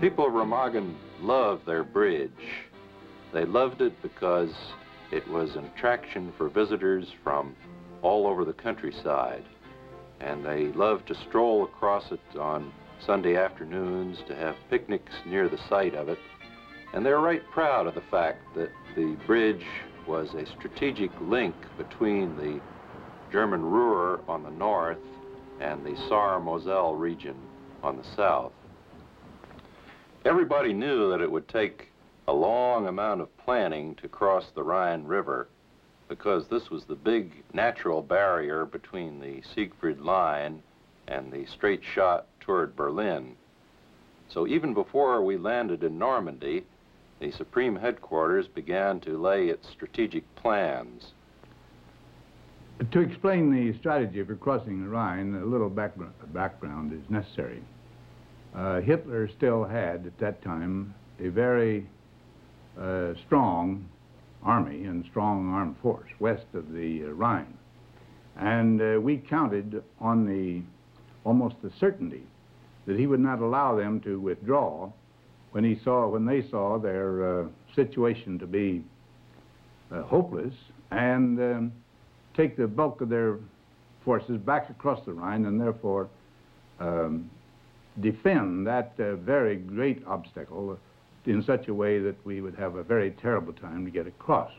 people of Remagen loved their bridge. They loved it because it was an attraction for visitors from all over the countryside. And they loved to stroll across it on Sunday afternoons, to have picnics near the site of it. And they're right proud of the fact that the bridge was a strategic link between the German Ruhr on the north and the Saar-Moselle region on the south. Everybody knew that it would take a long amount of planning to cross the Rhine River, because this was the big natural barrier between the Siegfried Line and the straight shot toward Berlin. So even before we landed in Normandy, the Supreme Headquarters began to lay its strategic plans. To explain the strategy for crossing the Rhine, a little background is necessary. Hitler still had, at that time, a very strong army and strong armed force west of the Rhine. And we counted on almost the certainty that he would not allow them to withdraw when they saw their situation to be hopeless, and take the bulk of their forces back across the Rhine, and therefore defend that very great obstacle in such a way that we would have a very terrible time to get across.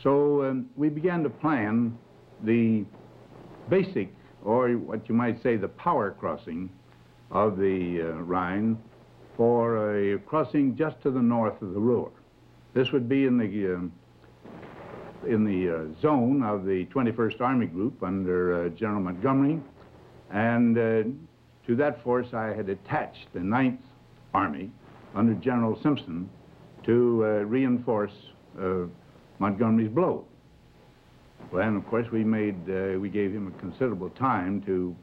So we began to plan the basic, or what you might say, the power crossing of the Rhine, for a crossing just to the north of the Ruhr. This would be in the zone of the 21st Army Group under General Montgomery, and to that force I had attached the 9th Army under General Simpson to reinforce Montgomery's blow. Well, and of course we gave him a considerable time to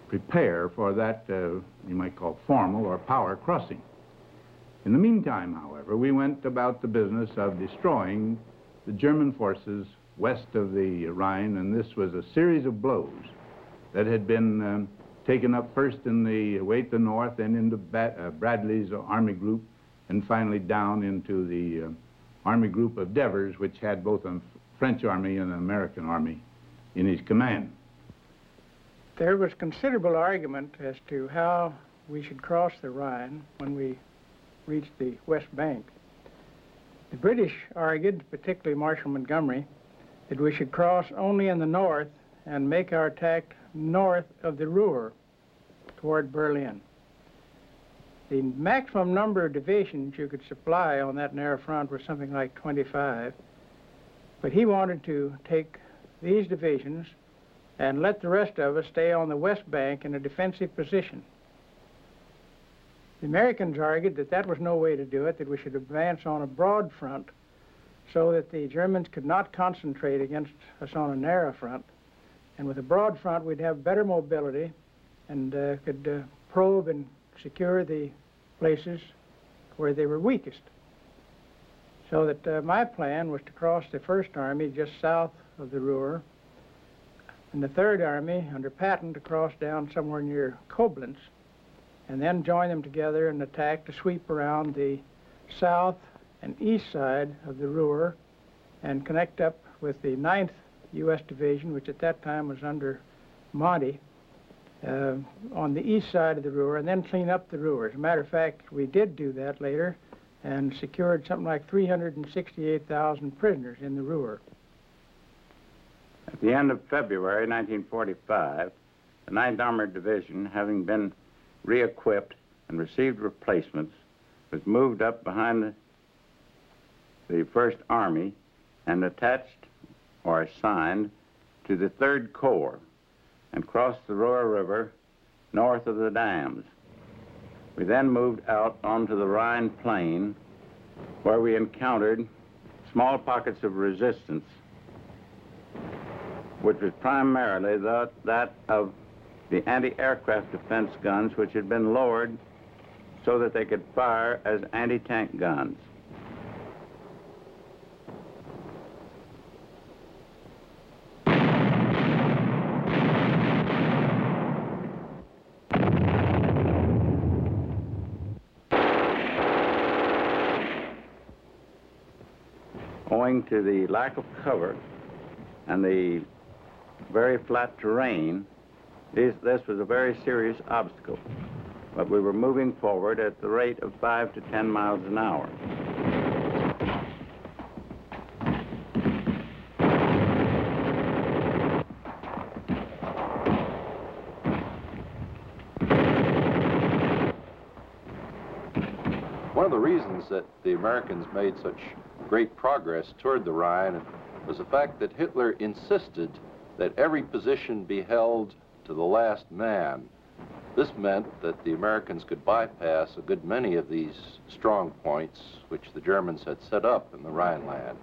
prepare for that, you might call formal or power crossing. In the meantime, however, we went about the business of destroying the German forces west of the Rhine, and this was a series of blows that had been taken up first in the way to the north, then into Bradley's Army Group, and finally down into the Army Group of Devers, which had both a French army and an American army in his command. There was considerable argument as to how we should cross the Rhine when we reached the West Bank. The British argued, particularly Marshal Montgomery, that we should cross only in the north and make our attack north of the Ruhr toward Berlin. The maximum number of divisions you could supply on that narrow front was something like 25, but he wanted to take these divisions and let the rest of us stay on the West Bank in a defensive position. The Americans argued that that was no way to do it, that we should advance on a broad front so that the Germans could not concentrate against us on a narrow front. And with a broad front, we'd have better mobility and could probe and secure the places where they were weakest. So that my plan was to cross the First Army just south of the Ruhr, and the Third Army under Patton to cross down somewhere near Koblenz, and then join them together and attack to sweep around the south and east side of the Ruhr and connect up with the 9th U.S. Division, which at that time was under Monty, on the east side of the Ruhr, and then clean up the Ruhr. As a matter of fact, we did do that later and secured something like 368,000 prisoners in the Ruhr. At the end of February 1945, the 9th Armored Division, having been re-equipped and received replacements, was moved up behind the First Army and attached or assigned to the 3rd Corps and crossed the Ruhr River north of the dams. We then moved out onto the Rhine plain, where we encountered small pockets of resistance, which was primarily that of the anti-aircraft defense guns, which had been lowered so that they could fire as anti-tank guns. Owing to the lack of cover and the very flat terrain, this was a very serious obstacle. But we were moving forward at the rate of 5 to 10 miles an hour. One of the reasons that the Americans made such great progress toward the Rhine was the fact that Hitler insisted that every position be held to the last man. This meant that the Americans could bypass a good many of these strong points which the Germans had set up in the Rhineland.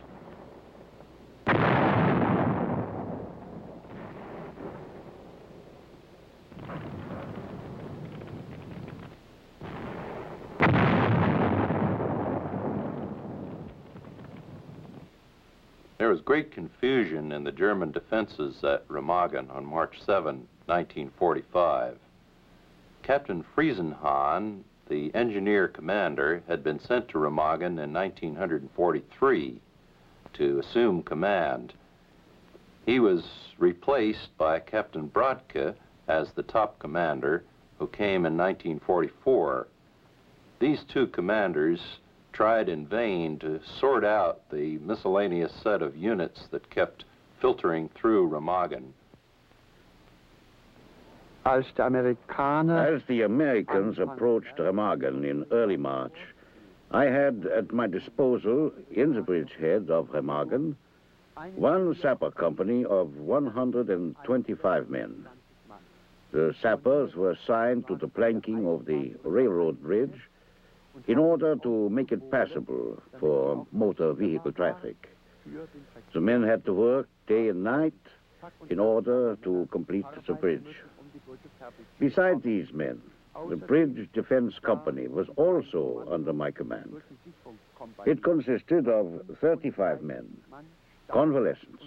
There was great confusion in the German defenses at Remagen on March 7, 1945. Captain Friesenhahn, the engineer commander, had been sent to Remagen in 1943 to assume command. He was replaced by Captain Brodke as the top commander, who came in 1944. These two commanders tried in vain to sort out the miscellaneous set of units that kept filtering through Remagen. As the Americans approached Remagen in early March, I had at my disposal, in the bridgehead of Remagen, one sapper company of 125 men. The sappers were assigned to the planking of the railroad bridge in order to make it passable for motor vehicle traffic. The men had to work day and night in order to complete the bridge. Besides these men, the Bridge Defense Company was also under my command. It consisted of 35 men, convalescents,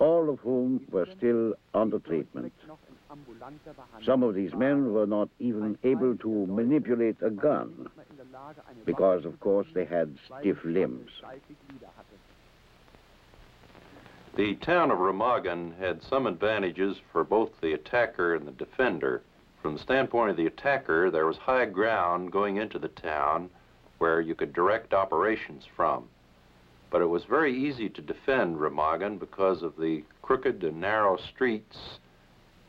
all of whom were still under treatment. Some of these men were not even able to manipulate a gun because, of course, they had stiff limbs. The town of Remagen had some advantages for both the attacker and the defender. From the standpoint of the attacker, there was high ground going into the town where you could direct operations from. But it was very easy to defend Remagen because of the crooked and narrow streets,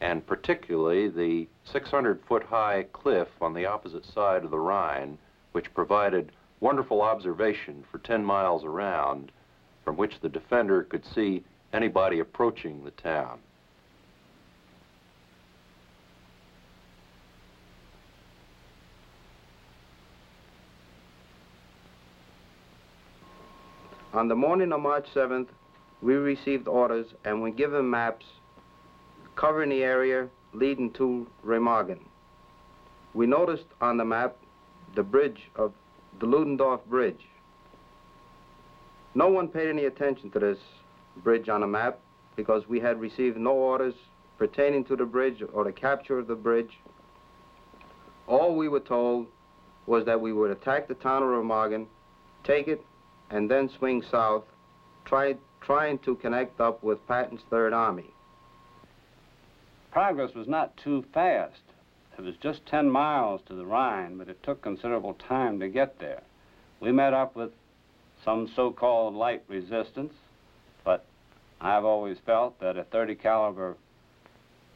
and particularly the 600-foot-high cliff on the opposite side of the Rhine, which provided wonderful observation for 10 miles around, from which the defender could see anybody approaching the town. On the morning of March 7th, we received orders and were given maps covering the area leading to Remagen. We noticed on the map the bridge of the Ludendorff Bridge. No one paid any attention to this bridge on the map because we had received no orders pertaining to the bridge or the capture of the bridge. All we were told was that we would attack the town of Remagen, take it, and then swing south, trying to connect up with Patton's Third Army. Progress was not too fast. It was just 10 miles to the Rhine, but it took considerable time to get there. We met up with some so-called light resistance, but I've always felt that a .30 caliber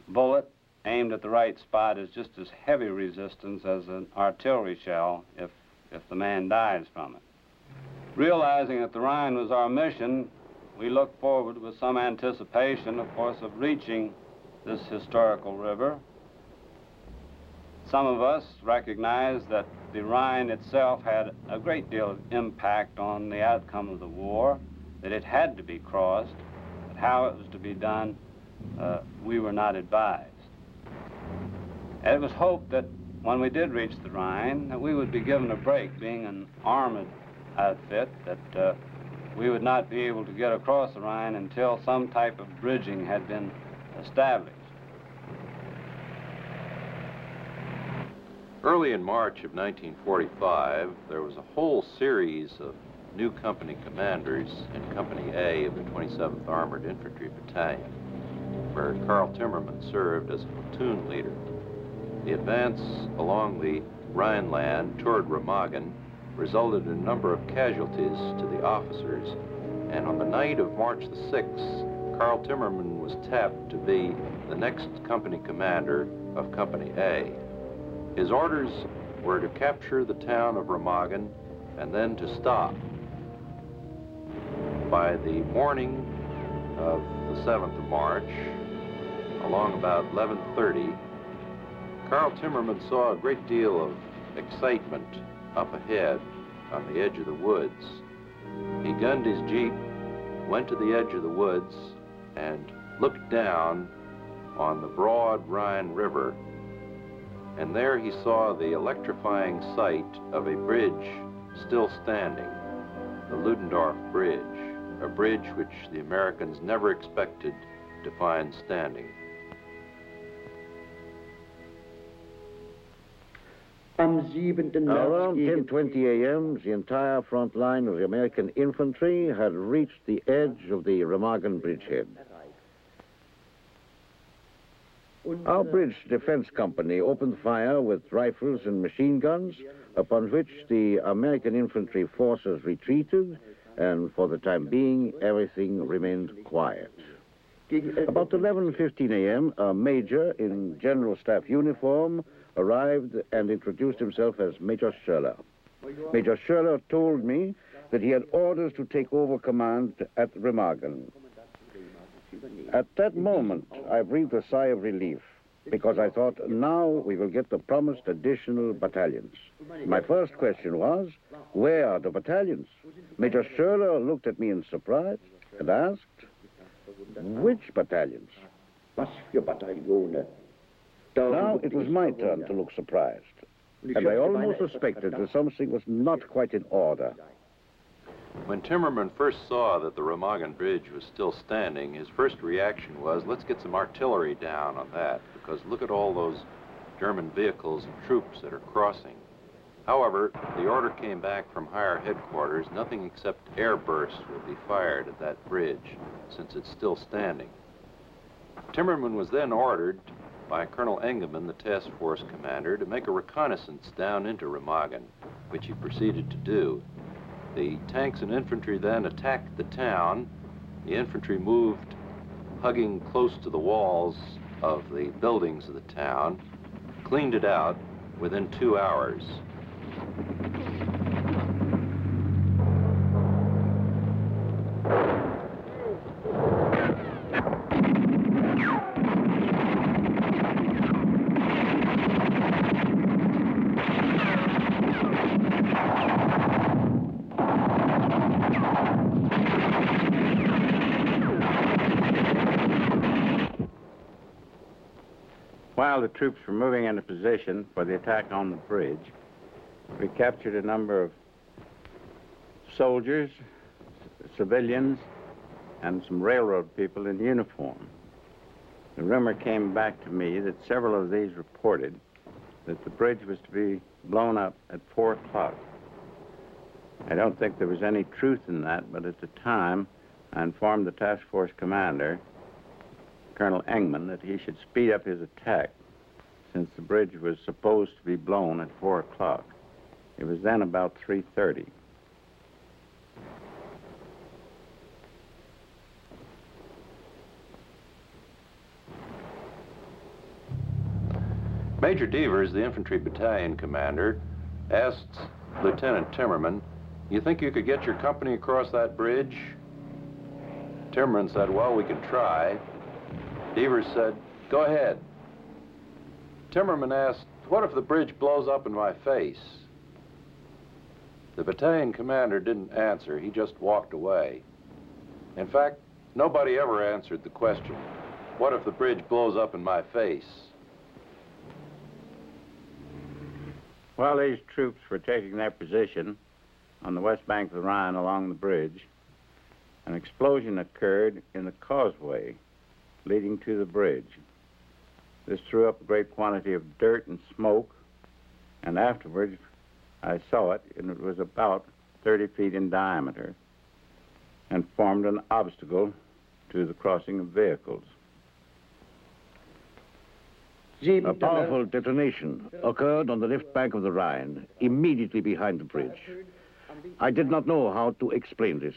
bullet aimed at the right spot is just as heavy resistance as an artillery shell if the man dies from it. Realizing that the Rhine was our mission, we looked forward with some anticipation, of course, of reaching this historical river. Some of us recognized that the Rhine itself had a great deal of impact on the outcome of the war, that it had to be crossed, but how it was to be done, we were not advised. And it was hoped that when we did reach the Rhine, that we would be given a break, being an armored outfit, that we would not be able to get across the Rhine until some type of bridging had been established. Early in March of 1945, there was a whole series of new company commanders in Company A of the 27th Armored Infantry Battalion, where Carl Timmerman served as a platoon leader. The advance along the Rhineland toward Remagen resulted in a number of casualties to the officers, and on the night of March the 6th, Carl Timmerman was tapped to be the next company commander of Company A. His orders were to capture the town of Remagen and then to stop. By the morning of the 7th of March, along about 11:30, Carl Timmerman saw a great deal of excitement up ahead on the edge of the woods. He gunned his Jeep, went to the edge of the woods, and looked down on the broad Rhine River, and there he saw the electrifying sight of a bridge still standing, the Ludendorff Bridge, a bridge which the Americans never expected to find standing. Around 10:20 a.m., the entire front line of the American infantry had reached the edge of the Remagen bridgehead. Our bridge defense company opened fire with rifles and machine guns, upon which the American infantry forces retreated, and for the time being, everything remained quiet. About 11:15 a.m., a major in General Staff uniform arrived and introduced himself as Major Schurler. Major Schurler told me that he had orders to take over command at Remagen. At that moment, I breathed a sigh of relief, because I thought, now we will get the promised additional battalions. My first question was, where are the battalions? Major Schurler looked at me in surprise and asked, which battalions? Now it was my turn to look surprised, and I almost suspected that something was not quite in order. When Timmerman first saw that the Remagen Bridge was still standing, his first reaction was, let's get some artillery down on that, because look at all those German vehicles and troops that are crossing. However, the order came back from higher headquarters, nothing except air bursts will be fired at that bridge, since it's still standing. Timmerman was then ordered by Colonel Engelmann, the task force commander, to make a reconnaissance down into Remagen, which he proceeded to do. The tanks and infantry then attacked the town. The infantry moved, hugging close to the walls of the buildings of the town, cleaned it out within 2 hours. While the troops were moving into position for the attack on the bridge, we captured a number of soldiers, civilians, and some railroad people in uniform. The rumor came back to me that several of these reported that the bridge was to be blown up at 4 o'clock. I don't think there was any truth in that, but at the time, I informed the task force commander, Colonel Engelmann, that he should speed up his attack, since the bridge was supposed to be blown at 4 o'clock. It was then about 3:30. Major Devers, the infantry battalion commander, asked Lieutenant Timmerman, you think you could get your company across that bridge? Timmerman said, well, we can try. Devers said, go ahead. Timmerman asked, what if the bridge blows up in my face? The battalion commander didn't answer. He just walked away. In fact, nobody ever answered the question, what if the bridge blows up in my face? While these troops were taking their position on the west bank of the Rhine along the bridge, an explosion occurred in the causeway leading to the bridge. This threw up a great quantity of dirt and smoke, and afterwards I saw it, and it was about 30 feet in diameter and formed an obstacle to the crossing of vehicles. A powerful detonation occurred on the left bank of the Rhine, immediately behind the bridge. I did not know how to explain this.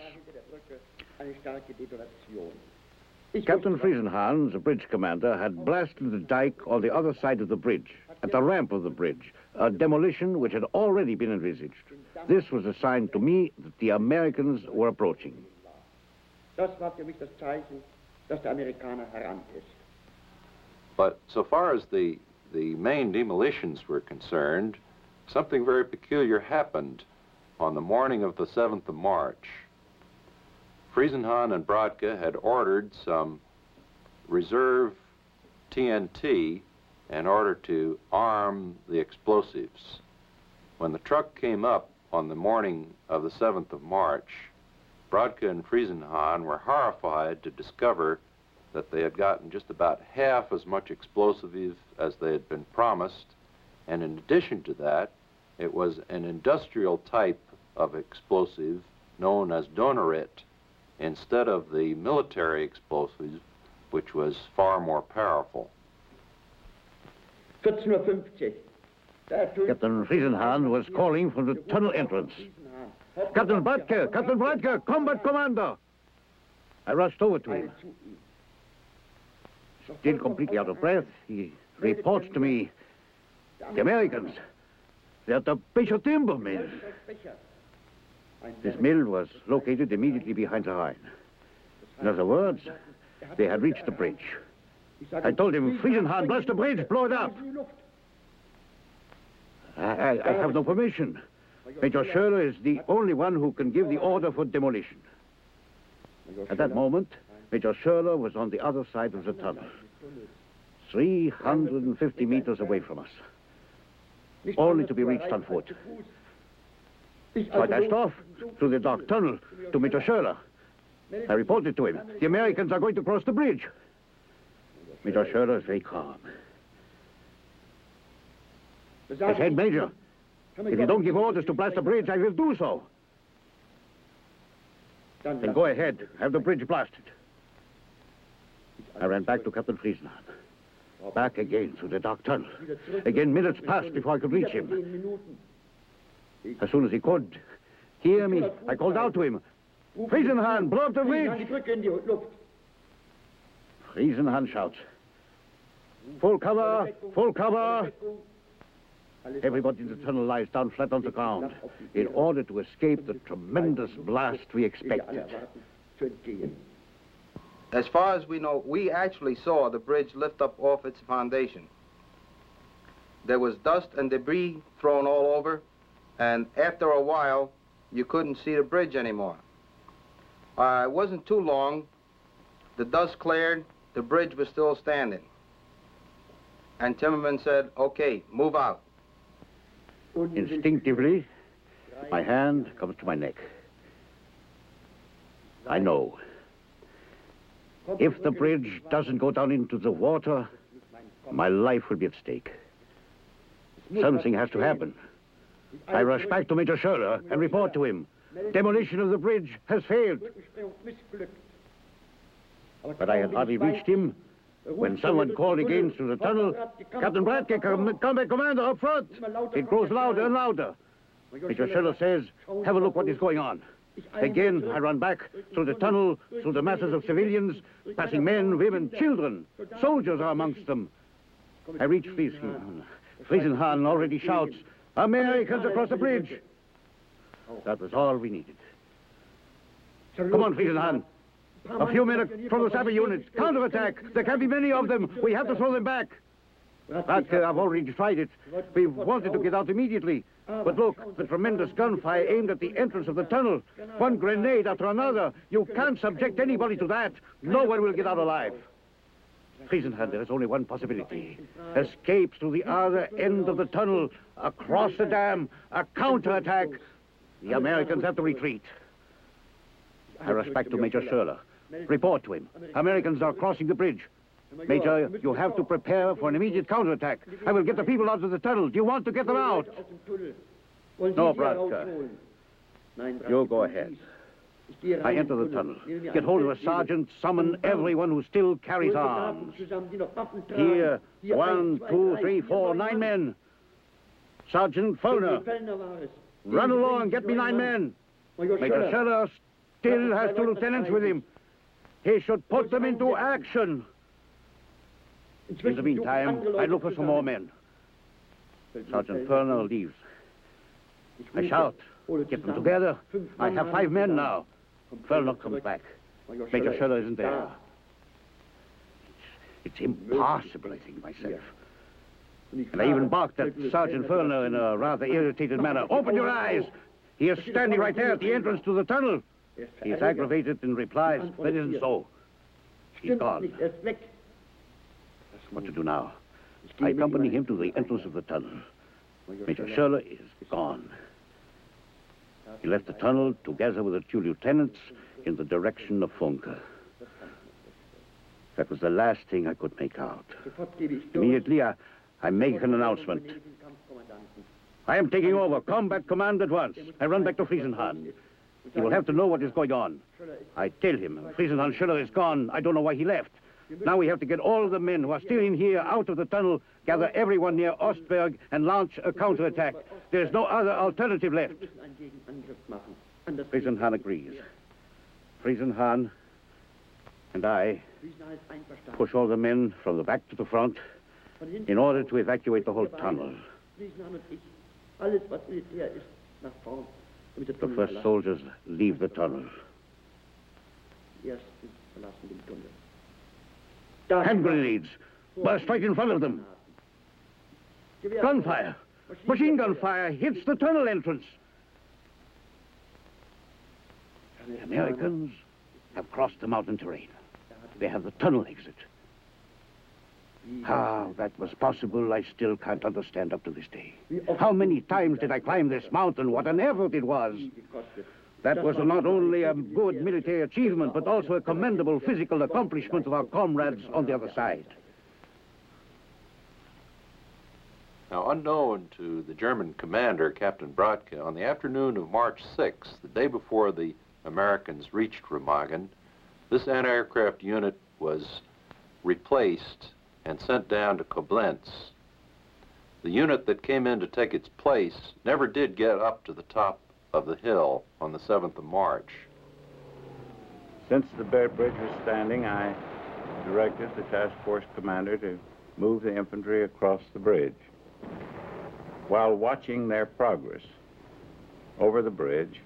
Captain Friesenhahn, the bridge commander, had blasted the dike on the other side of the bridge, at the ramp of the bridge, a demolition which had already been envisaged. This was a sign to me that the Americans were approaching. But so far as the main demolitions were concerned, something very peculiar happened on the morning of the 7th of March. Friesenhahn and Brodke had ordered some reserve TNT in order to arm the explosives. When the truck came up on the morning of the 7th of March, Brodke and Friesenhahn were horrified to discover that they had gotten just about half as much explosives as they had been promised, and in addition to that, it was an industrial type of explosive known as Donnerit, instead of the military explosive, which was far more powerful. Captain Friesenhahn was calling from the tunnel entrance. Captain Brodke, combat commander! I rushed over to him. Still completely out of breath, he reports to me, the Americans, they're at the Becher timber mill. This mill was located immediately behind the Rhine. In other words, they had reached the bridge. I told him, Friesenhahn, blast the bridge, blow it up. I have no permission. Major Schürler is the only one who can give the order for demolition. At that moment, Major Schürler was on the other side of the tunnel, 350 meters away from us, only to be reached on foot. So I dashed off through the dark tunnel to Major Schürler. I reported to him, the Americans are going to cross the bridge. Major Schürler is very calm. I said, Major, if you don't give orders to blast the bridge, I will do so. Then go ahead, have the bridge blasted. I ran back to Captain Friesenhahn. Back again through the dark tunnel. Again, minutes passed before I could reach him. As soon as he could hear me, I called out to him, Friesenhahn, blow up the bridge! Friesenhahn shouts, full cover, full cover! Everybody in the tunnel lies down flat on the ground in order to escape the tremendous blast we expected. As far as we know, we actually saw the bridge lift up off its foundation. There was dust and debris thrown all over, and after a while, you couldn't see the bridge anymore. It wasn't too long. The dust cleared, the bridge was still standing. And Timmerman said, okay, move out. Instinctively, my hand comes to my neck. I know. If the bridge doesn't go down into the water, my life will be at stake. Something has to happen. I rush back to Major Schürler and report to him. Demolition of the bridge has failed. But I had hardly reached him when someone called again through the tunnel, Captain Brodke, combat commander up front. It grows louder and louder. Major Schürler says, have a look what is going on. Again, I run back through the tunnel, through the masses of civilians, passing men, women, children. Soldiers are amongst them. I reach Friesenhahn. Friesenhahn already shouts, Americans across the bridge. That was all we needed. Come on, Friesenhahn. A few minutes from the sapper units. Counterattack. There can't be many of them. We have to throw them back. But I've already tried it. We wanted to get out immediately. But look, the tremendous gunfire aimed at the entrance of the tunnel. One grenade after another. You can't subject anybody to that. No one will get out alive. Friesenhahn, there is only one possibility. Escape through the other end of the tunnel, across the dam, a counterattack. The Americans have to retreat. I rush back to Major Schürler. Report to him. Americans are crossing the bridge. Major, you have to prepare for an immediate counterattack. I will get the people out of the tunnel. Do you want to get them out? No, Brodke. You go ahead. I enter the tunnel. Get hold of a sergeant, summon everyone who still carries arms. Here, 1, 2, 3, 4, 9 men. Sergeant Fellner, run along, get me 9 men. Major Scheller still has 2 lieutenants with him. He should put them into action. In the meantime, I look for some more men. Sergeant Fellner leaves. I shout, get them together. I have 5 men now. Fellner comes back. Major Scheller isn't there. It's impossible, I think myself. And I even barked at Sergeant Fellner in a rather irritated manner. Open your eyes! He is standing right there at the entrance to the tunnel. He is aggravated and replies, that isn't so. He's gone. What to do now? I accompany him to the entrance of the tunnel. Major Scheller is gone. He left the tunnel together with the 2 lieutenants in the direction of Funke. That was the last thing I could make out. Immediately, I make an announcement. I am taking over combat command at once. I run back to Friesenhahn. He will have to know what is going on. I tell him, Friesenhahn Scheller is gone. I don't know why he left. Now we have to get all the men who are still in here out of the tunnel, gather everyone near Ostberg, and launch a counterattack. There is no other alternative left. Friesenhahn agrees. Friesenhahn and I push all the men from the back to the front in order to evacuate the whole tunnel. The first soldiers leave the tunnel. Hand grenades burst right in front of them. Gunfire, machine gun fire hits the tunnel entrance. The Americans have crossed the mountain terrain. They have the tunnel exit. How that was possible, I still can't understand up to this day. How many times did I climb this mountain? What an effort it was. That was not only a good military achievement, but also a commendable physical accomplishment of our comrades on the other side. Now, unknown to the German commander, Captain Brodke, on the afternoon of March 6th, the day before the Americans reached Remagen, this anti-aircraft unit was replaced and sent down to Koblenz. The unit that came in to take its place never did get up to the top of the hill on the 7th of March. Since the bridge was standing, I directed the task force commander to move the infantry across the bridge. While watching their progress over the bridge,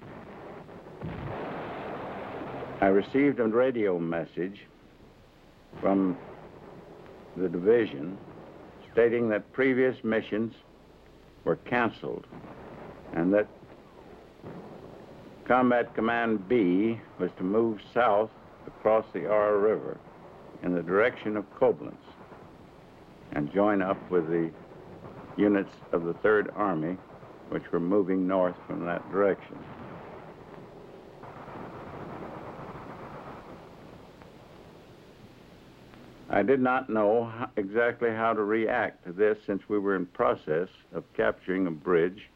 I received a radio message from the division stating that previous missions were canceled and that Combat Command B was to move south across the Aar River in the direction of Koblenz and join up with the units of the 3rd Army, which were moving north from that direction. I did not know exactly how to react to this, since we were in process of capturing a bridge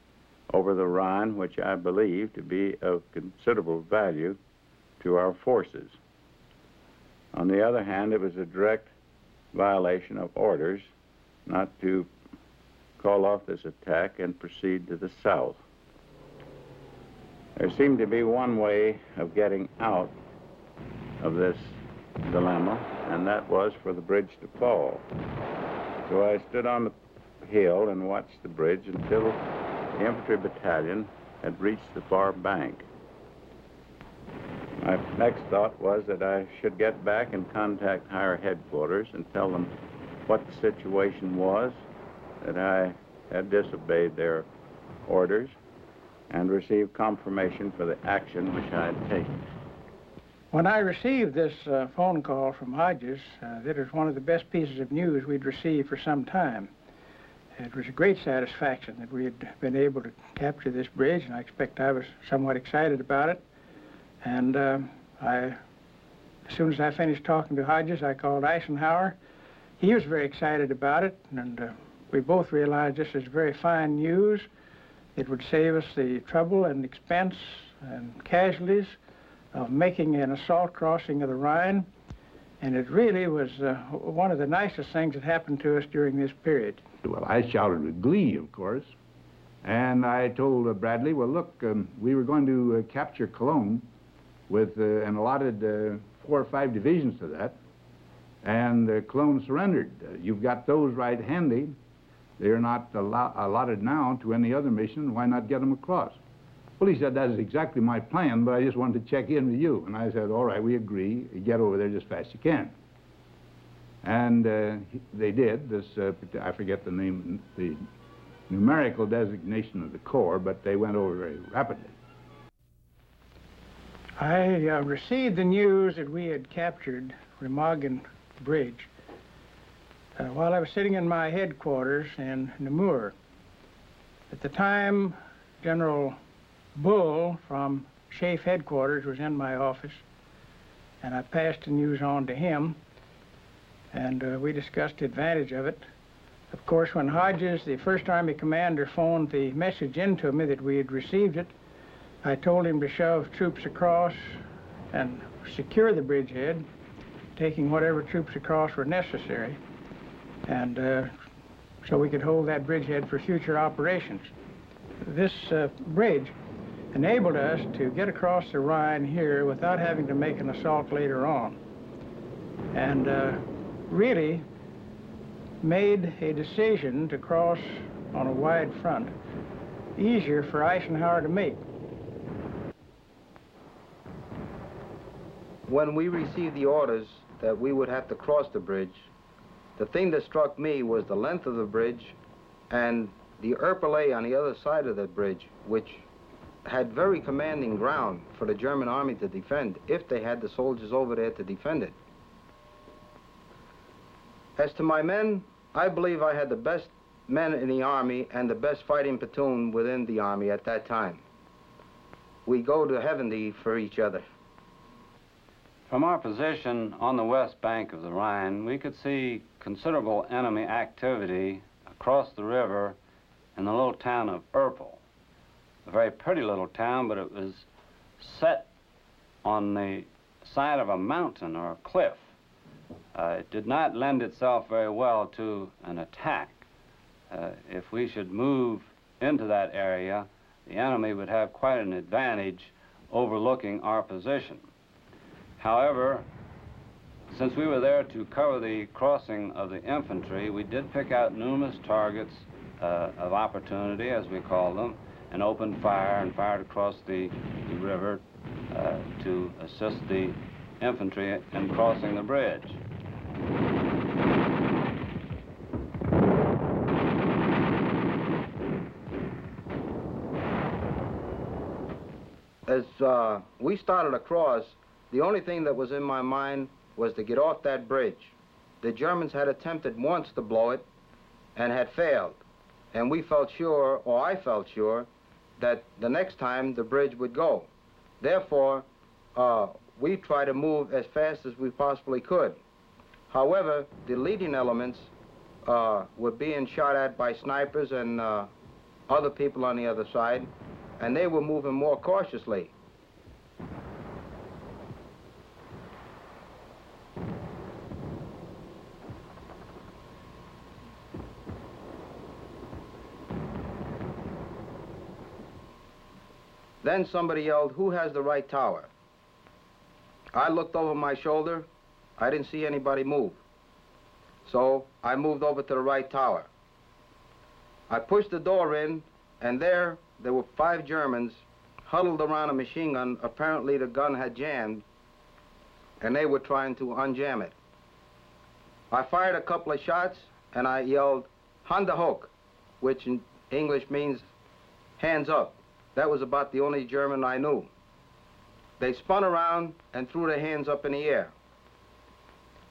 over the Rhine, which I believe to be of considerable value to our forces. On the other hand, it was a direct violation of orders not to call off this attack and proceed to the south. There seemed to be one way of getting out of this dilemma, and that was for the bridge to fall. So I stood on the hill and watched the bridge until the infantry battalion had reached the far bank. My next thought was that I should get back and contact higher headquarters and tell them what the situation was, that I had disobeyed their orders, and receive confirmation for the action which I had taken. When I received this phone call from Hodges, that was one of the best pieces of news we'd received for some time. It was a great satisfaction that we had been able to capture this bridge, and I expect I was somewhat excited about it. And as soon as I finished talking to Hodges, I called Eisenhower. He was very excited about it, and we both realized this is very fine news. It would save us the trouble and expense and casualties of making an assault crossing of the Rhine, and it really was one of the nicest things that happened to us during this period. Well, I shouted with glee, of course, and I told Bradley, well, look, we were going to capture Cologne with and allotted 4 or 5 divisions to that, and Cologne surrendered. You've got those right handy. They're not allotted now to any other mission. Why not get them across? Well, he said, that is exactly my plan, but I just wanted to check in with you. And I said, all right, we agree. Get over there as fast as you can. And they did. This, I forget the name, the numerical designation of the corps, but they went over very rapidly. I received the news that we had captured Remagen Bridge while I was sitting in my headquarters in Namur. At the time, General Bull from Schaeff headquarters was in my office, and I passed the news on to him, and we discussed the advantage of it. Of course, when Hodges, the First Army commander, phoned the message in to me that we had received it, I told him to shove troops across and secure the bridgehead, taking whatever troops across were necessary, and so we could hold that bridgehead for future operations. This bridge enabled us to get across the Rhine here without having to make an assault later on, and really made a decision to cross on a wide front easier for Eisenhower to make. When we received the orders that we would have to cross the bridge, the thing that struck me was the length of the bridge and the Erpelay on the other side of the bridge, which had very commanding ground for the German army to defend if they had the soldiers over there to defend it. As to my men, I believe I had the best men in the army and the best fighting platoon within the army at that time. We go to heaven for each other. From our position on the west bank of the Rhine, we could see considerable enemy activity across the river in the little town of Erpel. A very pretty little town, but it was set on the side of a mountain or a cliff. It did not lend itself very well to an attack. If we should move into that area, the enemy would have quite an advantage overlooking our position. However, since we were there to cover the crossing of the infantry, we did pick out numerous targets of opportunity, as we call them, and opened fire and fired across the river to assist the infantry in crossing the bridge. As we started across, the only thing that was in my mind was to get off that bridge. The Germans had attempted once to blow it and had failed. And we felt sure, or I felt sure, that the next time the bridge would go. Therefore, we tried to move as fast as we possibly could. However, the leading elements were being shot at by snipers and other people on the other side, and they were moving more cautiously. Then somebody yelled, "Who has the right tower?" I looked over my shoulder. I didn't see anybody move. So I moved over to the right tower. I pushed the door in, and there were 5 Germans huddled around a machine gun. Apparently the gun had jammed, and they were trying to unjam it. I fired a couple of shots, and I yelled, "Hand hoch," which in English means hands up. That was about the only German I knew. They spun around and threw their hands up in the air.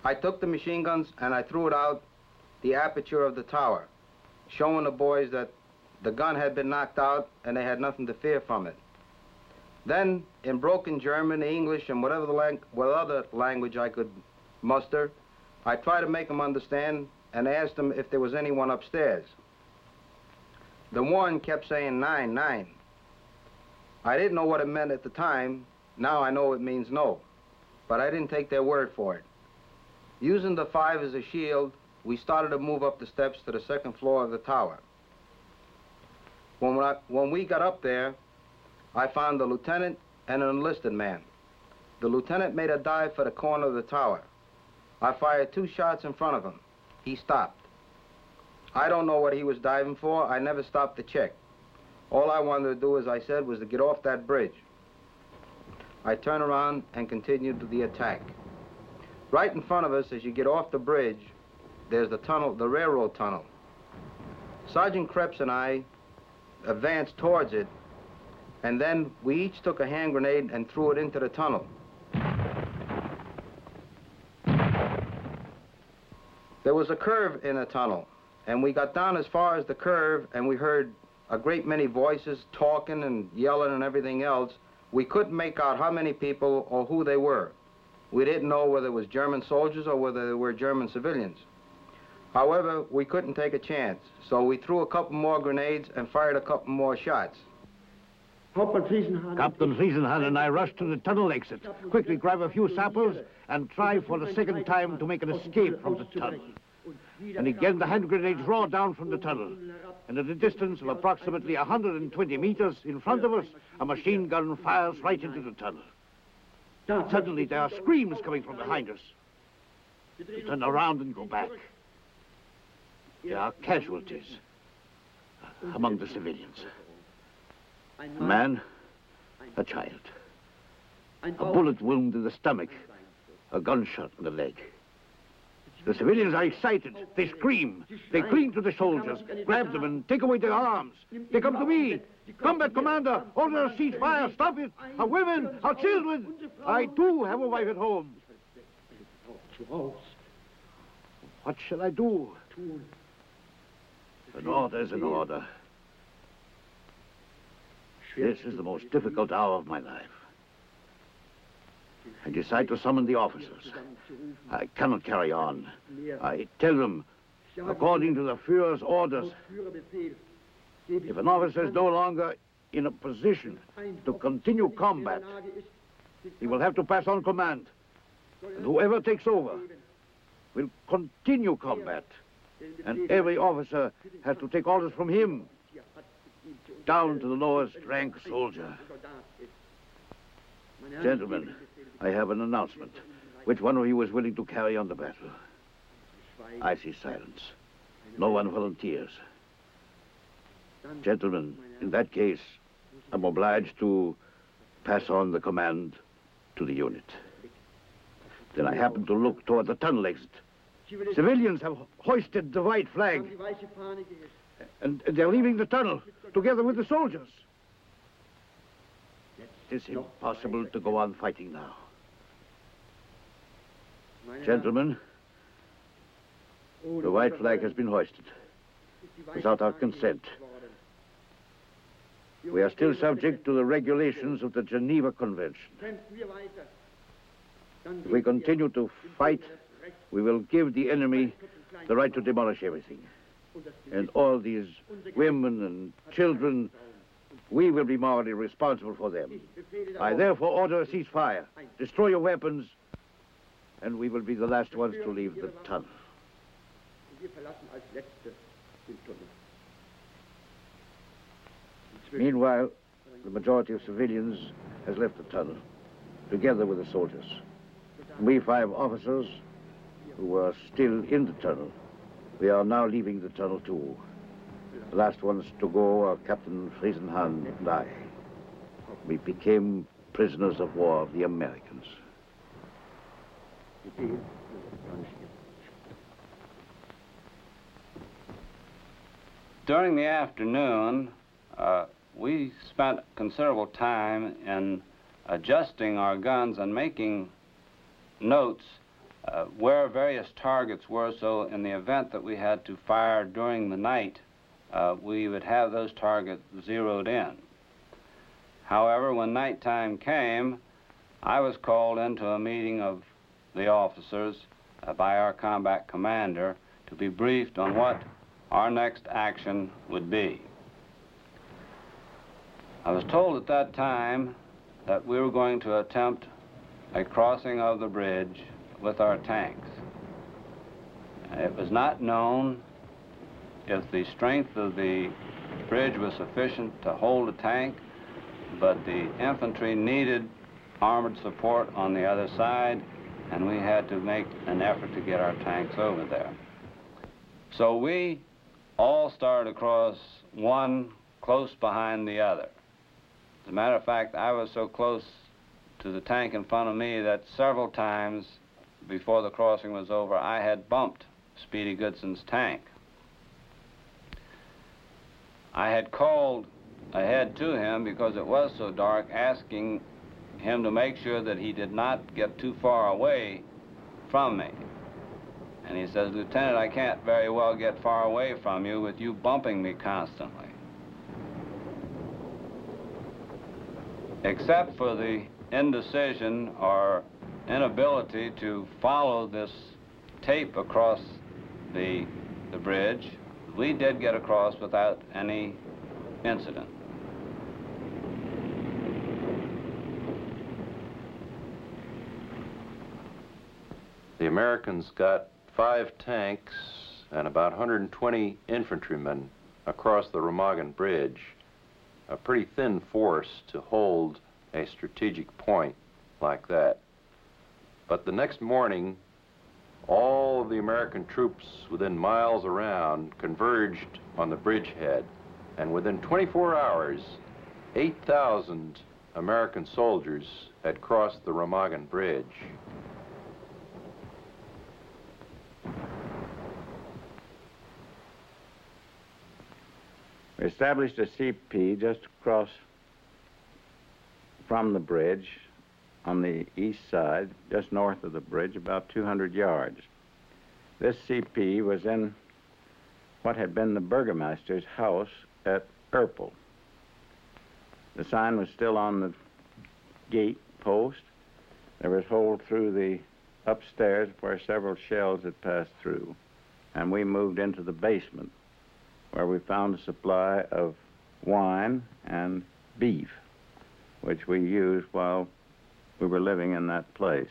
I took the machine guns and I threw it out the aperture of the tower, showing the boys that the gun had been knocked out and they had nothing to fear from it. Then, in broken German, English, and whatever other language I could muster, I tried to make them understand and asked them if there was anyone upstairs. The one kept saying 9, 9. I didn't know what it meant at the time. Now I know it means no. But I didn't take their word for it. Using the 5 as a shield, we started to move up the steps to the 2nd floor of the tower. When we got up there, I found the lieutenant and an enlisted man. The lieutenant made a dive for the corner of the tower. I fired 2 shots in front of him. He stopped. I don't know what he was diving for. I never stopped to check. All I wanted to do, as I said, was to get off that bridge. I turned around and continued the attack. Right in front of us, as you get off the bridge, there's the tunnel, the railroad tunnel. Sergeant Krebs and I advanced towards it, and then we each took a hand grenade and threw it into the tunnel. There was a curve in the tunnel, and we got down as far as the curve, and we heard a great many voices talking and yelling and everything else. We couldn't make out how many people or who they were. We didn't know whether it was German soldiers or whether they were German civilians. However, we couldn't take a chance, so we threw a couple more grenades and fired a couple more shots. Captain Friesenhahn and I rushed to the tunnel exit, quickly grab a few sapples, and try for the 2nd time to make an escape from the tunnel. And again the hand grenades roared down from the tunnel. And at a distance of approximately 120 meters in front of us, a machine gun fires right into the tunnel. Suddenly there are screams coming from behind us. We turn around and go back. There are casualties among the civilians. A man, a child. A bullet wound in the stomach, a gunshot in the leg. The civilians are excited. They scream. They cling to the soldiers, grab them and take away their arms. They come to me. Combat commander, order a ceasefire. Stop it. Our women, our children. I too have a wife at home. What shall I do? An order is an order. This is the most difficult hour of my life. I decide to summon the officers. I cannot carry on. I tell them, according to the Führer's orders, if an officer is no longer in a position to continue combat, he will have to pass on command. And whoever takes over will continue combat. And every officer has to take orders from him, down to the lowest rank soldier. Gentlemen, I have an announcement. Which one of you is willing to carry on the battle? I see silence. No one volunteers. Gentlemen, in that case, I'm obliged to pass on the command to the unit. Then I happen to look toward the tunnel exit. Civilians have hoisted the white flag, and they're leaving the tunnel together with the soldiers. It's impossible to go on fighting now. Gentlemen, the white flag has been hoisted without our consent. We are still subject to the regulations of the Geneva Convention. If we continue to fight, we will give the enemy the right to demolish everything. And all these women and children, we will be morally responsible for them. I therefore order a ceasefire. Destroy your weapons, and we will be the last ones to leave the tunnel. Meanwhile, the majority of civilians has left the tunnel, together with the soldiers. We 5 officers who were still in the tunnel, we are now leaving the tunnel too. The last ones to go are Captain Friesenhahn and I. We became prisoners of war of the Americans. During the afternoon, we spent considerable time in adjusting our guns and making notes where various targets were, so in the event that we had to fire during the night, we would have those targets zeroed in. However, when nighttime came, I was called into a meeting of the officers by our combat commander to be briefed on what our next action would be. I was told at that time that we were going to attempt a crossing of the bridge with our tanks. It was not known if the strength of the bridge was sufficient to hold a tank, but the infantry needed armored support on the other side, and we had to make an effort to get our tanks over there. So we all started across, one close behind the other. As a matter of fact, I was so close to the tank in front of me that several times before the crossing was over, I had bumped Speedy Goodson's tank. I had called ahead to him because it was so dark, asking him to make sure that he did not get too far away from me. And he says, "Lieutenant, I can't very well get far away from you with you bumping me constantly." Except for the indecision or inability to follow this tape across the bridge, we did get across without any incident. The Americans got 5 tanks and about 120 infantrymen across the Remagen Bridge, a pretty thin force to hold a strategic point like that. But the next morning, all of the American troops within miles around converged on the bridgehead, and within 24 hours, 8,000 American soldiers had crossed the Remagen Bridge. We established a CP just across from the bridge on the east side, just north of the bridge, about 200 yards. This CP was in what had been the burgomaster's house at Erpel. The sign was still on the gate post. There was hole through the upstairs where several shells had passed through, and we moved into the basement, where we found a supply of wine and beef, which we used while we were living in that place.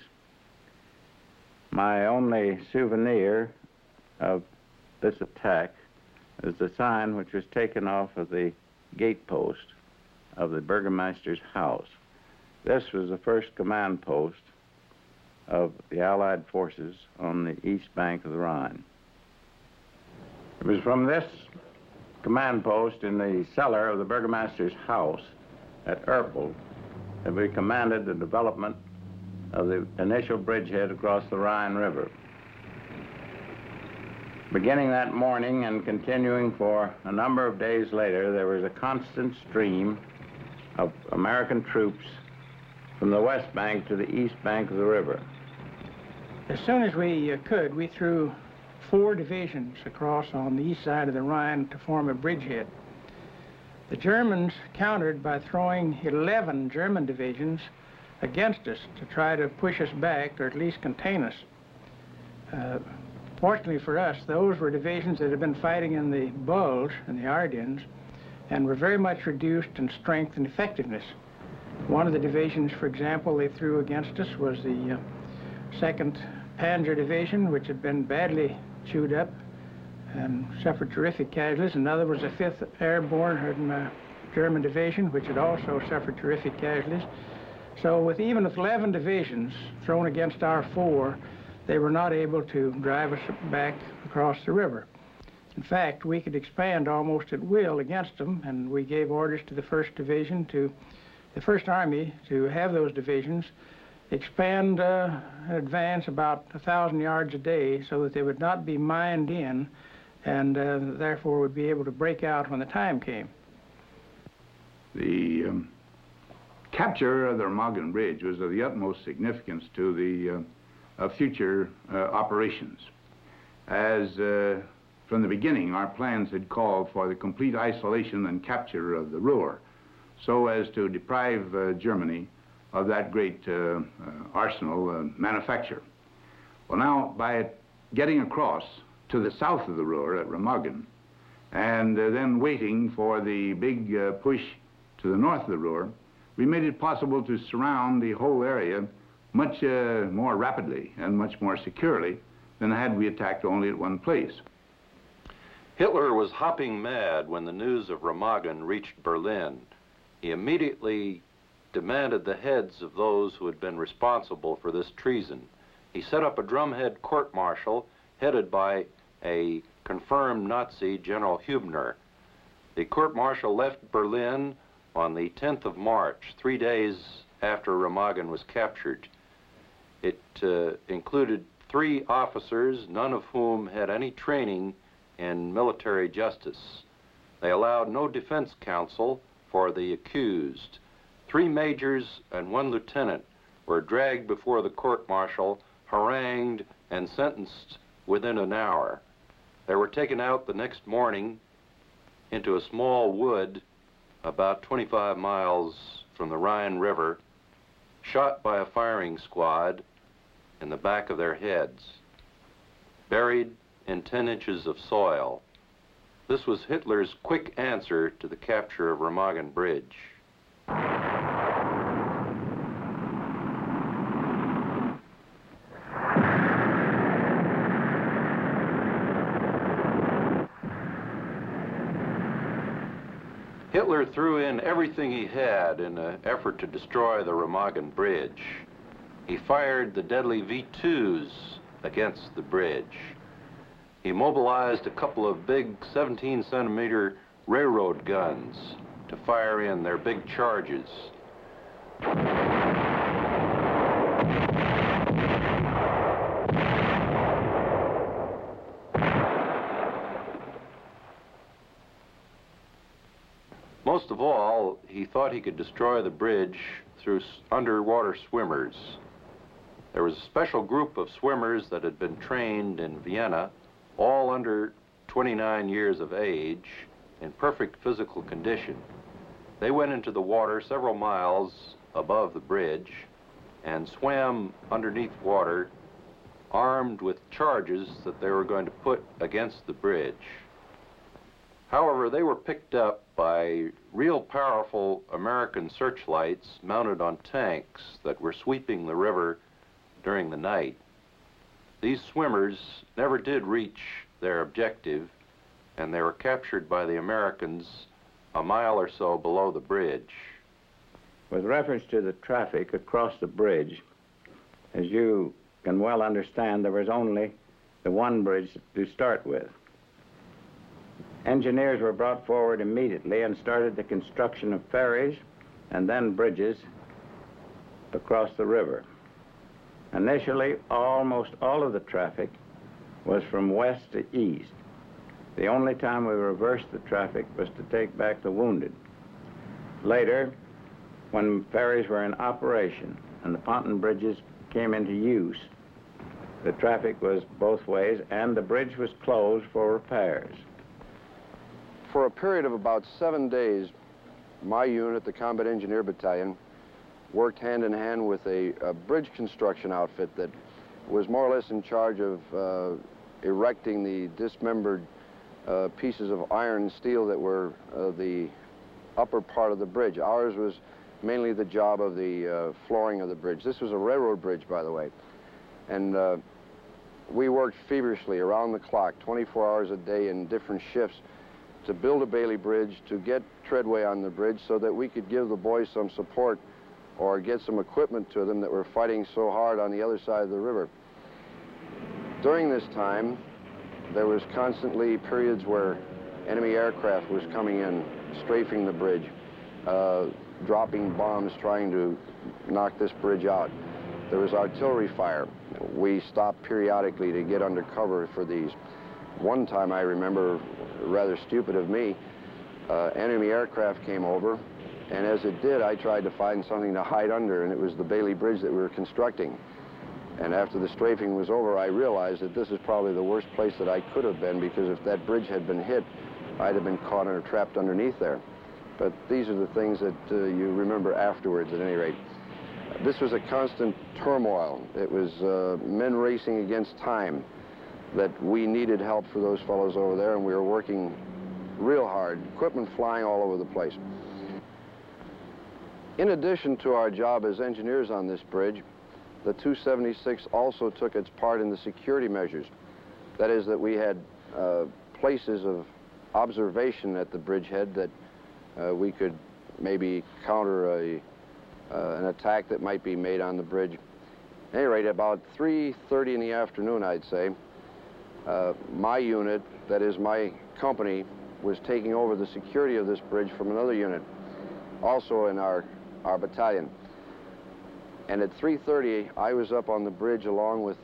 My only souvenir of this attack is the sign which was taken off of the gate post of the burgomaster's house. This was the first command post of the Allied forces on the east bank of the Rhine. It was from this command post in the cellar of the burgomaster's house at Erpel that we commanded the development of the initial bridgehead across the Rhine River. Beginning that morning and continuing for a number of days later, there was a constant stream of American troops from the west bank to the east bank of the river. As soon as we could, we threw 4 divisions across on the east side of the Rhine to form a bridgehead. The Germans countered by throwing 11 German divisions against us to try to push us back or at least contain us. Fortunately for us, those were divisions that had been fighting in the Bulge and the Ardennes and were very much reduced in strength and effectiveness. One of the divisions, for example, they threw against us was the 2nd Panzer Division, which had been badly chewed up and suffered terrific casualties. Another was the 5th Airborne German Division, which had also suffered terrific casualties. So even with 11 divisions thrown against our 4, they were not able to drive us back across the river. In fact, we could expand almost at will against them, and we gave orders to the 1st Division, to the 1st Army, to have those divisions expand and advance about 1,000 yards a day so that they would not be mined in and therefore would be able to break out when the time came. The capture of the Remagen Bridge was of the utmost significance to the future operations, as from the beginning our plans had called for the complete isolation and capture of the Ruhr so as to deprive Germany of that great arsenal manufacture. Well, now, by getting across to the south of the Ruhr at Remagen and then waiting for the big push to the north of the Ruhr, we made it possible to surround the whole area much more rapidly and much more securely than had we attacked only at one place. Hitler was hopping mad when the news of Remagen reached Berlin. He immediately demanded the heads of those who had been responsible for this treason. He set up a drumhead court-martial headed by a confirmed Nazi, General Hübner. The court-martial left Berlin on the 10th of March, 3 days after Remagen was captured. It included 3 officers, none of whom had any training in military justice. They allowed no defense counsel for the accused. 3 majors and 1 lieutenant were dragged before the court-martial, harangued, and sentenced within an hour. They were taken out the next morning into a small wood about 25 miles from the Rhine River, shot by a firing squad in the back of their heads, buried in 10 inches of soil. This was Hitler's quick answer to the capture of Remagen Bridge. Hitler threw in everything he had in an effort to destroy the Remagen Bridge. He fired the deadly V2s against the bridge. He mobilized a couple of big 17-centimeter railroad guns to fire in their big charges. Most of all, he thought he could destroy the bridge through underwater swimmers. There was a special group of swimmers that had been trained in Vienna, all under 29 years of age, in perfect physical condition. They went into the water several miles above the bridge and swam underneath water, armed with charges that they were going to put against the bridge. However, they were picked up by real powerful American searchlights mounted on tanks that were sweeping the river during the night. These swimmers never did reach their objective, and they were captured by the Americans a mile or so below the bridge. With reference to the traffic across the bridge, as you can well understand, there was only the one bridge to start with. Engineers were brought forward immediately and started the construction of ferries and then bridges across the river. Initially, almost all of the traffic was from west to east. The only time we reversed the traffic was to take back the wounded. Later, when ferries were in operation and the ponton bridges came into use, the traffic was both ways and the bridge was closed for repairs. For a period of about 7 days, my unit, the Combat Engineer Battalion, worked hand in hand with a bridge construction outfit that was more or less in charge of erecting the dismembered pieces of iron and steel that were the upper part of the bridge. Ours was mainly the job of the flooring of the bridge. This was a railroad bridge, by the way. And we worked feverishly around the clock, 24 hours a day in different shifts, to build a Bailey Bridge, to get treadway on the bridge so that we could give the boys some support or get some equipment to them that were fighting so hard on the other side of the river. During this time, there was constantly periods where enemy aircraft was coming in, strafing the bridge, dropping bombs trying to knock this bridge out. There was artillery fire. We stopped periodically to get under cover for these. One time I remember, rather stupid of me, enemy aircraft came over, and as it did, I tried to find something to hide under, and it was the Bailey Bridge that we were constructing. And after the strafing was over, I realized that this is probably the worst place that I could have been, because if that bridge had been hit, I'd have been caught or trapped underneath there. But these are the things that you remember afterwards, at any rate. This was a constant turmoil. It was men racing against time, that we needed help for those fellows over there, and we were working real hard, equipment flying all over the place. In addition to our job as engineers on this bridge, the 276 also took its part in the security measures. That is, that we had places of observation at the bridgehead that we could maybe counter an attack that might be made on the bridge. At any rate, about 3:30 in the afternoon, I'd say, my unit, that is my company, was taking over the security of this bridge from another unit, also in our battalion. And at 3:30, I was up on the bridge along with,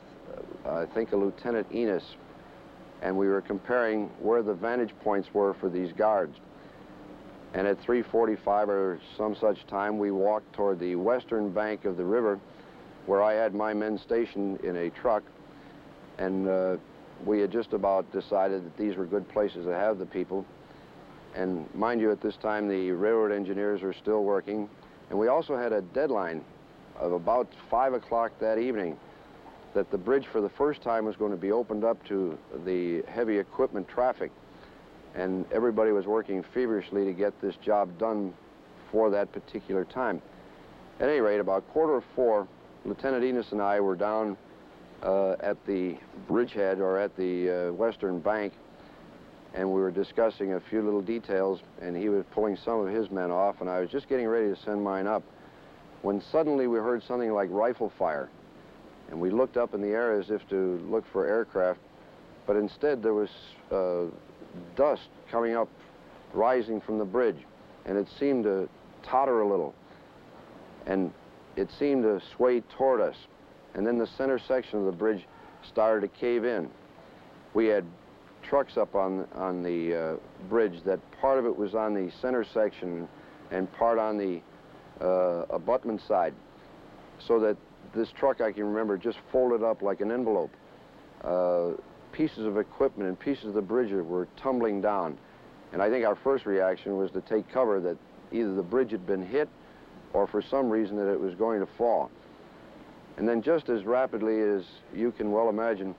I think, a Lieutenant Enos, and we were comparing where the vantage points were for these guards. And at 3:45 or some such time, we walked toward the western bank of the river, where I had my men stationed in a truck, and we had just about decided that these were good places to have the people. And mind you, at this time, the railroad engineers were still working, and we also had a deadline of about 5 o'clock that evening that the bridge for the first time was going to be opened up to the heavy equipment traffic. And everybody was working feverishly to get this job done for that particular time. At any rate, about 3:45, Lieutenant Enos and I were down at the bridgehead, or at the western bank, and we were discussing a few little details, and he was pulling some of his men off, and I was just getting ready to send mine up, when suddenly we heard something like rifle fire. And we looked up in the air as if to look for aircraft, but instead there was dust coming up, rising from the bridge, and it seemed to totter a little, and it seemed to sway toward us. And then the center section of the bridge started to cave in. We had trucks up on the bridge that part of it was on the center section and part on the abutment side, so that this truck, I can remember, just folded up like an envelope. Pieces of equipment and pieces of the bridge were tumbling down. And I think our first reaction was to take cover that either the bridge had been hit or for some reason that it was going to fall. And then just as rapidly as you can well imagine,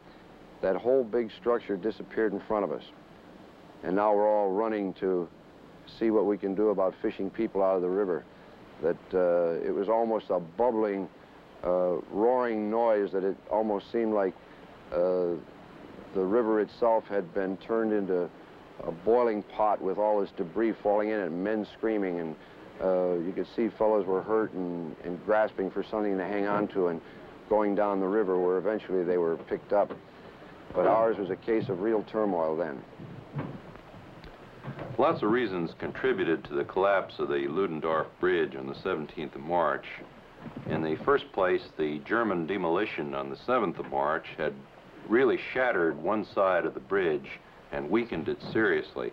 that whole big structure disappeared in front of us. And now we're all running to see what we can do about fishing people out of the river. That it was almost a bubbling, roaring noise that it almost seemed like the river itself had been turned into a boiling pot with all this debris falling in and men screaming, and you could see fellows were hurt and grasping for something to hang on to and going down the river, where eventually they were picked up. But ours was a case of real turmoil then. Lots of reasons contributed to the collapse of the Ludendorff Bridge on the 17th of March. In the first place, the German demolition on the 7th of March had really shattered one side of the bridge and weakened it seriously.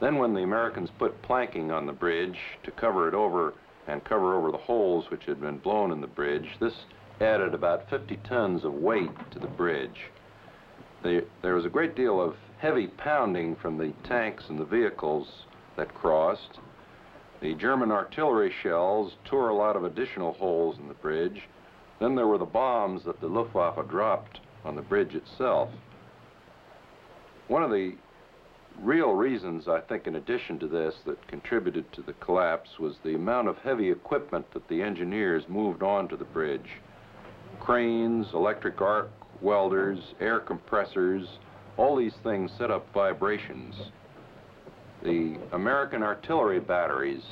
Then when the Americans put planking on the bridge to cover it over and cover over the holes which had been blown in the bridge, this added about 50 tons of weight to the bridge. There was a great deal of heavy pounding from the tanks and the vehicles that crossed. The German artillery shells tore a lot of additional holes in the bridge. Then there were the bombs that the Luftwaffe dropped on the bridge itself. One of the real reasons, I think, in addition to this, that contributed to the collapse was the amount of heavy equipment that the engineers moved onto the bridge. Cranes, electric arc welders, air compressors, all these things set up vibrations. The American artillery batteries,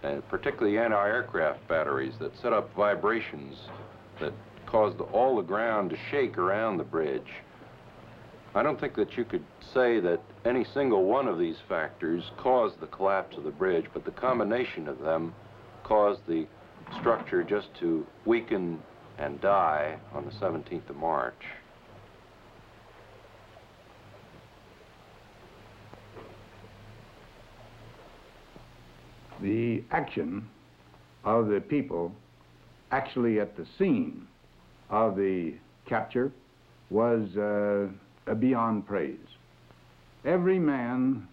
and particularly anti-aircraft batteries, that set up vibrations that caused all the ground to shake around the bridge. I don't think that you could say that any single one of these factors caused the collapse of the bridge, but the combination of them caused the structure just to weaken and die on the 17th of March. The action of the people actually at the scene of the capture was beyond praise. Every man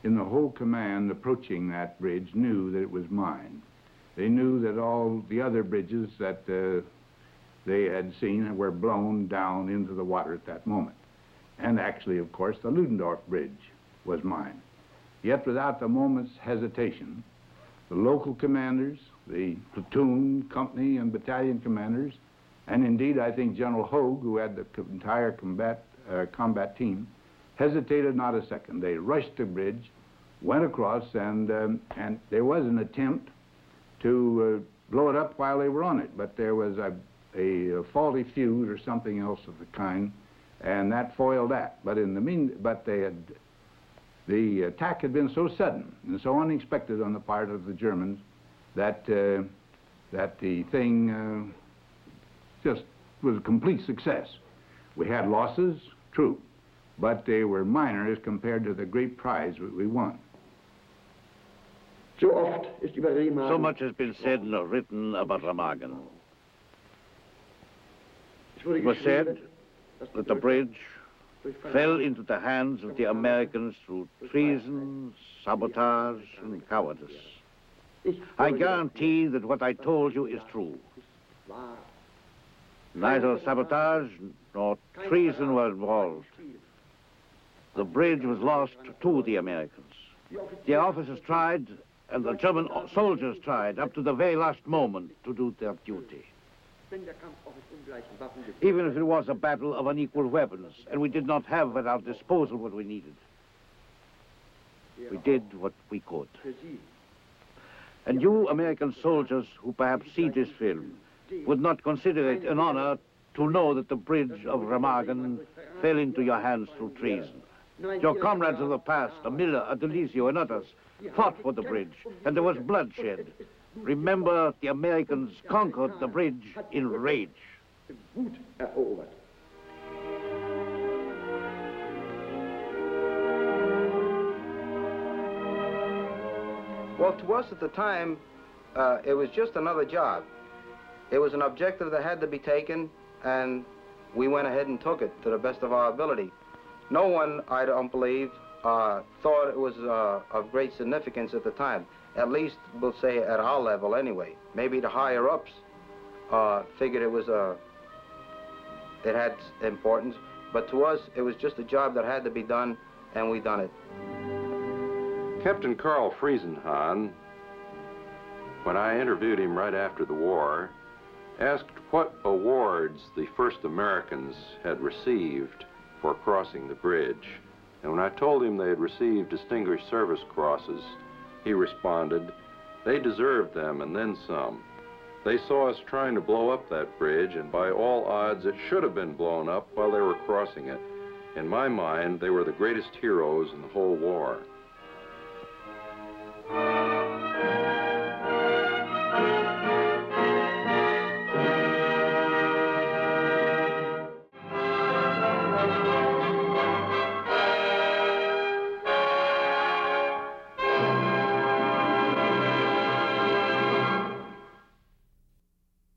in the whole command approaching that bridge knew that it was mine. They knew that all the other bridges that they had seen were blown down into the water at that moment. And actually, of course, the Ludendorff Bridge was mine. Yet without a moment's hesitation, the local commanders, the platoon, company, and battalion commanders, and indeed I think General Hogue, who had the entire combat team, hesitated not a second. They rushed the bridge, went across, and there was an attempt to blow it up while they were on it, but there was a faulty fuse or something else of the kind, and that foiled that. But the attack had been so sudden and so unexpected on the part of the Germans that the thing just was a complete success. We had losses, true, but they were minor as compared to the great prize we won. So much has been said and written about Remagen. It was said that the bridge fell into the hands of the Americans through treason, sabotage, and cowardice. I guarantee that what I told you is true. Neither sabotage nor treason were involved. The bridge was lost to the Americans. The officers tried, and the German soldiers tried, up to the very last moment to do their duty. Even if it was a battle of unequal weapons, and we did not have at our disposal what we needed. We did what we could. And you American soldiers who perhaps see this film would not consider it an honor to know that the bridge of Remagen fell into your hands through treason. Your comrades of the past, Miller, Adelizio, and others, fought for the bridge, and there was bloodshed. Remember, the Americans conquered the bridge in rage. Well, to us at the time, it was just another job. It was an objective that had to be taken, and we went ahead and took it to the best of our ability. No one, I don't believe, thought it was of great significance at the time. At least, we'll say at our level anyway. Maybe the higher-ups figured it had importance, but to us, it was just a job that had to be done, and we done it. Captain Carl Friesenhahn, when I interviewed him right after the war, asked what awards the first Americans had received for crossing the bridge. And when I told him they had received Distinguished Service Crosses, he responded, they deserved them and then some. They saw us trying to blow up that bridge, and by all odds, it should have been blown up while they were crossing it. In my mind, they were the greatest heroes in the whole war.